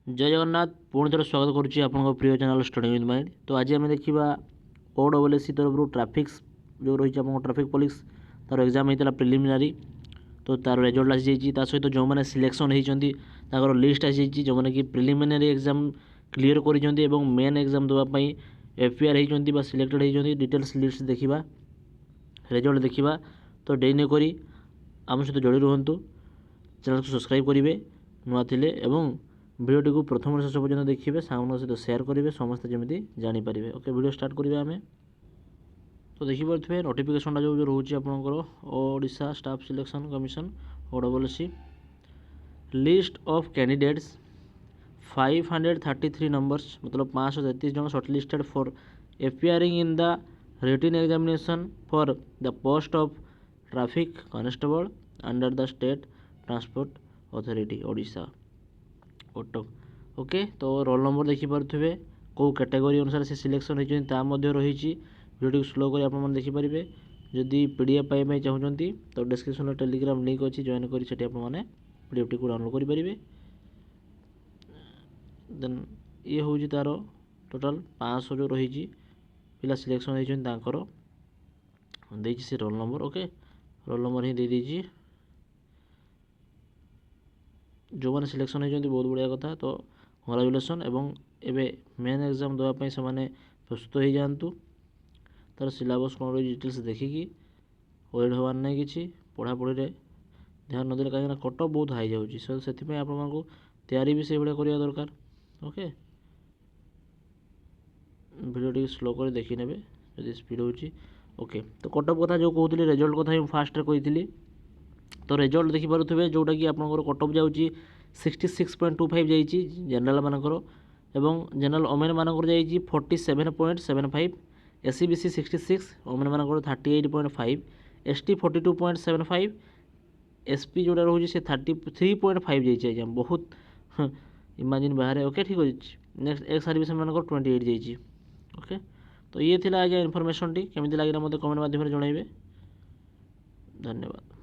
जय जगन्नाथ पुणी थोड़ा स्वागत करुच्ची आपन प्रिय चैनल स्टडी विथ माइंड। तो आज आम देखा OSSC तरफ ट्राफिक्स जो रही है ट्राफिक पुलिस तार एग्जाम होता प्रिलिमिनारी। तो तार रिजल्ट आसी सहित जो मैंने सिलेक्शन होती लिस्ट आसी जो मैंने कि प्रिलिमिनारी एग्जाम क्लीयर कर मेन एग्जाम देवाई एफआईआर होती सिलेक्टेड होती डिटेल्स लिस्ट देखा रिजल्ट देखा। तो डे नक आम सहित जोड़ी रुहतु चैनल को सब्सक्राइब करेंगे नुआ थिले एवं भिडियोटी को प्रथम शेष पर्यटन देखिए सांग सहित सेयार करेंगे समस्त जमी जानीपारे। ओके वीडियो स्टार्ट करेंगे आम। तो देखिपे नोटिफिकेशन जो रोचे आपंकर Odisha staff selection commission OSSC list of candidates 533 numbers मतलब 533 जन shortlisted for appearing in the written examination for the post of traffic constable under the state transport authority Odisha Cuttack. Okay तो roll number देखिपे कौ कैटेगरी अनुसार से सिलेक्शन होती रही video slow कर आप देखिपारे। जदि PDF पाइबा चाहते तो डिस्क्रिप्शन में टेलीग्राम लिंक अच्छी जॉइन कर PDF टी को डाउनलोड करेंगे। देन ये हूँ तार टोटाल 500 जो रही पिला सिलेक्शन होती से roll number. Okay roll number ही दे दीजिए जो मैंने सिलेक्शन होती बहुत बढ़िया कथा। तो कंग्राचुलेसन एवं एवं मेन एग्जाम देवाई से प्रस्तुत हो जातु तार सिलेबस कौन रही डिटेल्स देखिकी वेट हबार ना कि पढ़ापढ़ी ध्यान नदेले कहीं कट ऑफ बहुत हाई जाऊँगी सो से आपको तैयारी भी से भाया करवा दरकार। ओके वीडियो टी स्लो कर देखी ने जब स्पीड हो। ओके तो कट ऑफ कथा जो कहते रिजल्ट कथा फास्ट कही। तो रिजल्ट देखिपे जोटा कि आप कट ऑफ जाऊँगी 66.25 जाइए जनरल मानकर एवं जनरल ओमेन मानकर जाइए 47.75 SC/BC 66 ओमेन मानकर 38.5 ST 42.75 SP जोटा रोचे से 33.5 जाइए बहुत इमेजिन बाहर। ओके ठीक अच्छे नेक्स्ट एक्स सर्विस मानकर 28 जाइए। ओके तो ये थिला आज्ञा इनफॉरमेशन टी केमी लगे मत कमेंट माध्यम जनइबे। धन्यवाद।